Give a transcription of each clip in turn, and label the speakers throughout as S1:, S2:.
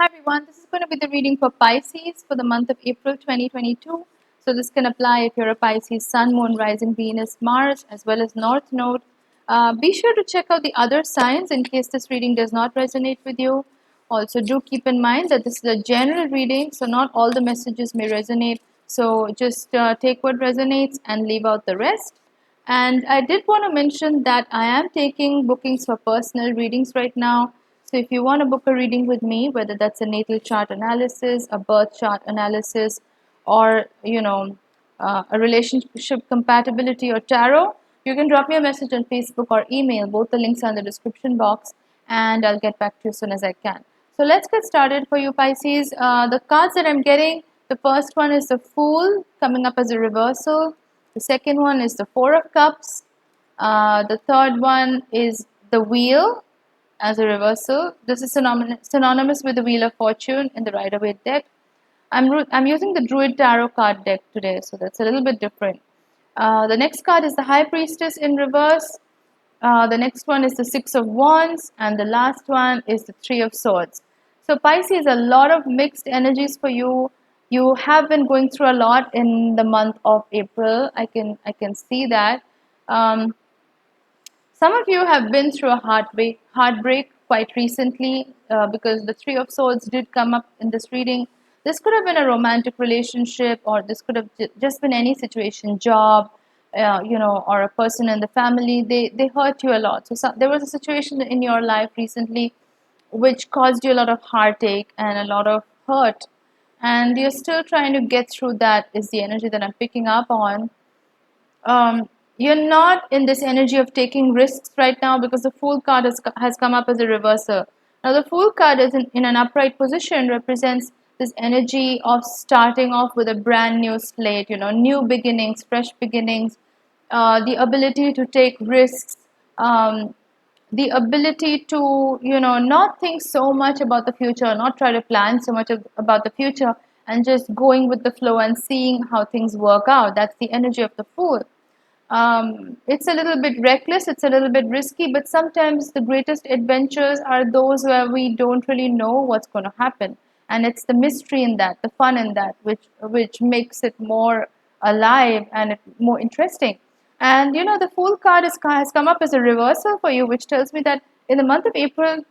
S1: Hi everyone, this is going to be the reading for Pisces for the month of April 2022. So this can apply if you're a Pisces Sun, Moon, Rising, Venus, Mars, as well as North Node. Be sure to check out the other signs in case this reading does not resonate with you. Also, do keep in mind that this is a general reading, so not all the messages may resonate. So just take what resonates and leave out the rest. And I did want to mention that I am taking bookings for personal readings right now. So if you want to book a reading with me, whether that's a natal chart analysis, a birth chart analysis, or a relationship compatibility or tarot, you can drop me a message on Facebook or email. Both the links are in the description box, and I'll get back to you as soon as I can. So let's get started for you, Pisces. The cards that I'm getting, the first one is the Fool coming up as a reversal. The second one is the Four of Cups. The third one is the Wheel as a reversal. This is synonymous with the Wheel of Fortune in the Rider-Waite deck. I'm using the Druid Tarot card deck today, so that's a little bit different. The next card is the High Priestess in reverse. The next one is the Six of Wands, and the last one is the Three of Swords. So Pisces, a lot of mixed energies for you. You have been going through a lot in the month of April. I can see that. Um, some of you have been through a heartbreak quite recently because the Three of Swords did come up in this reading. This could have been a romantic relationship, or this could have just been any situation, job, or a person in the family. They hurt you a lot. So there was a situation in your life recently which caused you a lot of heartache and a lot of hurt, and you're still trying to get through that. Is the energy that I'm picking up on. You're not in this energy of taking risks right now because the Fool card has come up as a reversal. Now, the Fool card is in an upright position, represents this energy of starting off with a brand new slate, new beginnings, fresh beginnings, the ability to take risks, um, the ability to, not think so much about the future, not try to plan so much about the future, and just going with the flow and seeing how things work out. That's the energy of the Fool. It's a little bit reckless, it's a little bit risky, but sometimes the greatest adventures are those where we don't really know what's going to happen. And it's the mystery in that, the fun in that, which makes it more alive and more interesting. And the Fool card has come up as a reversal for you, which tells me that in the month of April,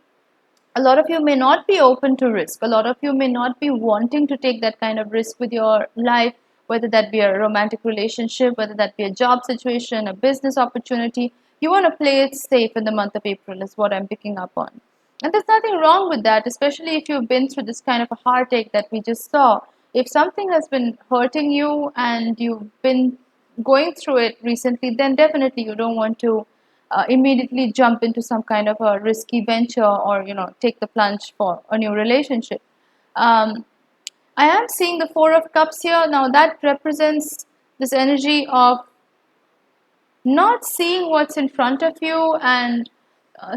S1: a lot of you may not be open to risk. A lot of you may not be wanting to take that kind of risk with your life, whether that be a romantic relationship, whether that be a job situation, a business opportunity. You want to play it safe in the month of April, is what I'm picking up on. And there's nothing wrong with that, especially if you've been through this kind of a heartache that we just saw. If something has been hurting you and you've been going through it recently, then definitely you don't want to immediately jump into some kind of a risky venture, or take the plunge for a new relationship. um, I am seeing the Four of Cups here. Now that represents this energy of not seeing what's in front of you, and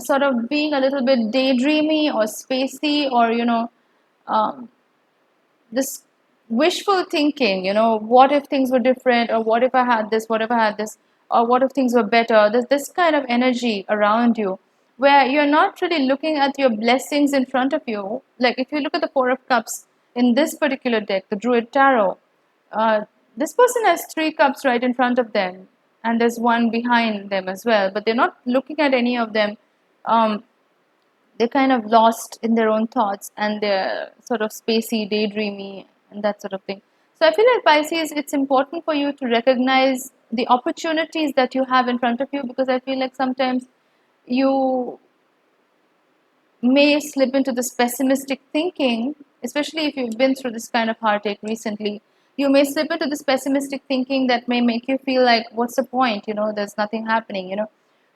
S1: sort of being a little bit daydreamy or spacey, or um, this wishful thinking, what if things were different, or what if I had this, what if I had this, or what if things were better. There's this kind of energy around you where you're not really looking at your blessings in front of you. Like if you look at the Four of Cups in this particular deck, the Druid Tarot, uh, this person has three cups right in front of them, and there's one behind them as well, but they're not looking at any of them. Um, they're kind of lost in their own thoughts, and they're sort of spacey, daydreamy, and that sort of thing. So I feel like Pisces, it's important for you to recognize the opportunities that you have in front of you, because I feel like sometimes you may slip into this pessimistic thinking, especially if you've been through this kind of heartache recently. You may slip into this pessimistic thinking that may make you feel like, what's the point? There's nothing happening.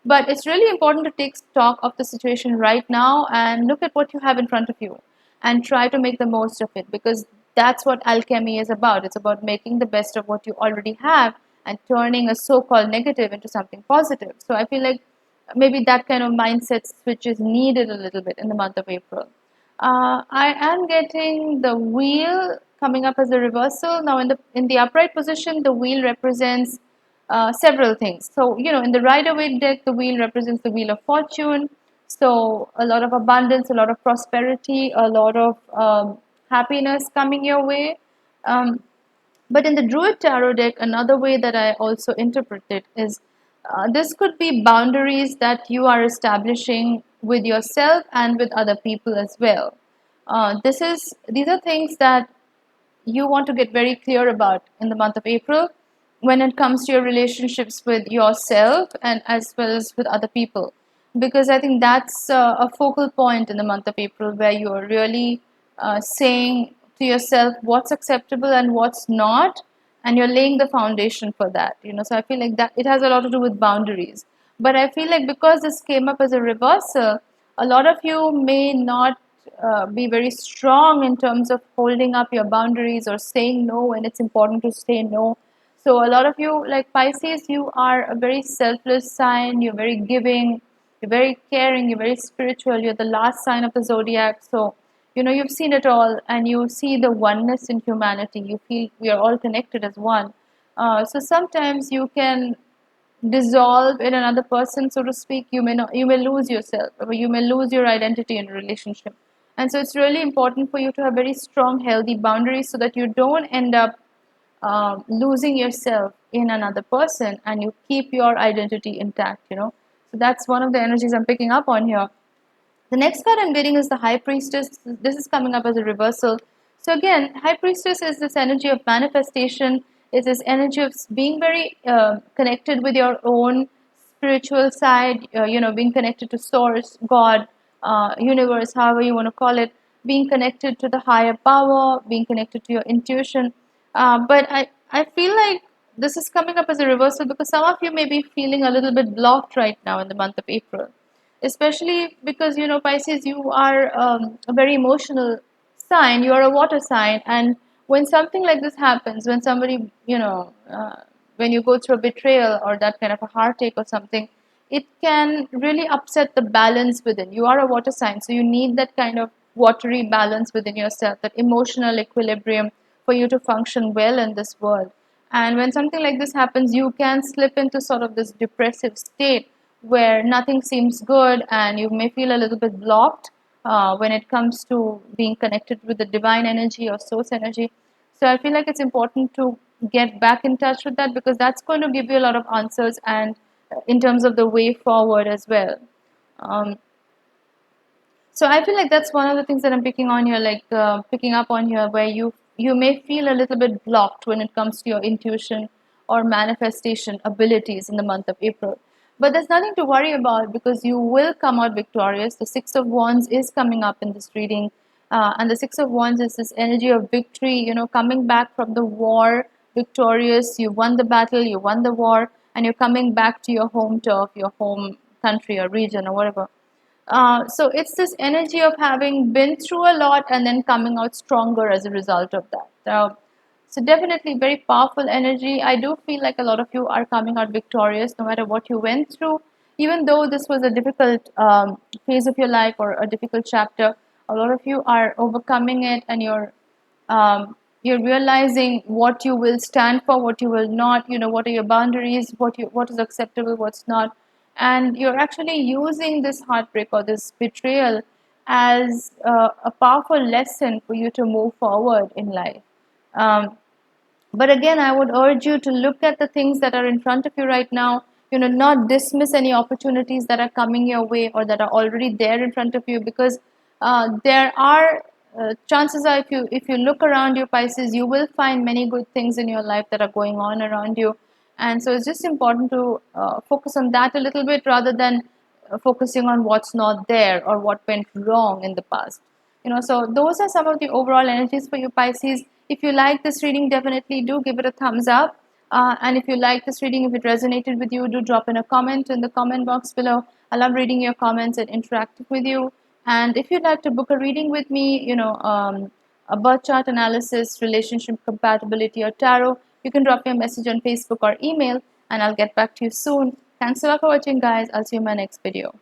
S1: But it's really important to take stock of the situation right now and look at what you have in front of you and try to make the most of it, because that's what alchemy is about. It's about making the best of what you already have and turning a so called negative into something positive. So I feel like maybe that kind of mindset switch is needed a little bit in the month of April. I am getting the Wheel coming up as a reversal. Now in the upright position, the Wheel represents several things. So in the Rider-Waite deck, the Wheel represents the Wheel of Fortune. So a lot of abundance, a lot of prosperity, a lot of happiness coming your way. Um, but in the Druid Tarot deck, another way that I also interpret it is this could be boundaries that you are establishing with yourself and with other people as well. These are things that you want to get very clear about in the month of April when it comes to your relationships with yourself and as well as with other people. Because I think that's a focal point in the month of April where you're really saying to yourself what's acceptable and what's not, and you're laying the foundation for that. So I feel like that it has a lot to do with boundaries. But I feel like because this came up as a reversal, a lot of you may not be very strong in terms of holding up your boundaries or saying no when it's important to say no. So a lot of you, like Pisces, you are a very selfless sign. You're very giving. You're very caring. You're very spiritual. You're the last sign of the zodiac. So you've seen it all, and you see the oneness in humanity. You feel we are all connected as one. So sometimes you can dissolve in another person, so to speak. You may lose yourself, or you may lose your identity in a relationship. And so it's really important for you to have very strong, healthy boundaries so that you don't end up losing yourself in another person, and you keep your identity intact. So that's one of the energies I'm picking up on here. The next card I'm getting is the High Priestess. This is coming up as a reversal. So again, High Priestess is this energy of manifestation, is this energy of being very connected with your own spiritual side, being connected to Source, God, universe, however you want to call it, being connected to the higher power, being connected to your intuition. But I feel like this is coming up as a reversal because some of you may be feeling a little bit blocked right now in the month of April, especially because Pisces, you are a very emotional sign. You are a water sign, and when something like this happens, when somebody when you go through a betrayal or that kind of a heartache or something, it can really upset the balance within. You are a water sign, so you need that kind of watery balance within yourself, that emotional equilibrium for you to function well in this world. And when something like this happens, you can slip into sort of this depressive state where nothing seems good, and you may feel a little bit blocked when it comes to being connected with the divine energy or source energy. So I feel like it's important to get back in touch with that, because that's going to give you a lot of answers, and in terms of the way forward as well. Um, so I feel like that's one of the things that I'm picking on here, like picking up on here, where you may feel a little bit blocked when it comes to your intuition or manifestation abilities in the month of April. But there's nothing to worry about, because you will come out victorious. The Six of Wands is coming up in this reading, and the Six of Wands is this energy of victory. Coming back from the war victorious. You won the battle, you won the war, and you're coming back to your home turf, your home country or region or whatever. So it's this energy of having been through a lot and then coming out stronger as a result of that. So definitely very powerful energy. I do feel like a lot of you are coming out victorious no matter what you went through. Even though this was a difficult phase of your life or a difficult chapter, a lot of you are overcoming it, and you're realizing what you will stand for, what you will not. What are your boundaries, what is acceptable, what's not, and you're actually using this heartbreak or this betrayal as a powerful lesson for you to move forward in life. Um, but again, I would urge you to look at the things that are in front of you right now. Not dismiss any opportunities that are coming your way or that are already there in front of you, because there are chances are, if you look around you, Pisces, you will find many good things in your life that are going on around you. And so it's just important to focus on that a little bit, rather than focusing on what's not there or what went wrong in the past. So those are some of the overall energies for you, Pisces. If you like this reading, definitely do give it a thumbs up. And if you like this reading, if it resonated with you, do drop in a comment in the comment box below. I love reading your comments and interacting with you. And if you'd like to book a reading with me, a birth chart analysis, relationship compatibility, or tarot, you can drop me a message on Facebook or email, and I'll get back to you soon. Thanks a lot for watching, guys. I'll see you in my next video.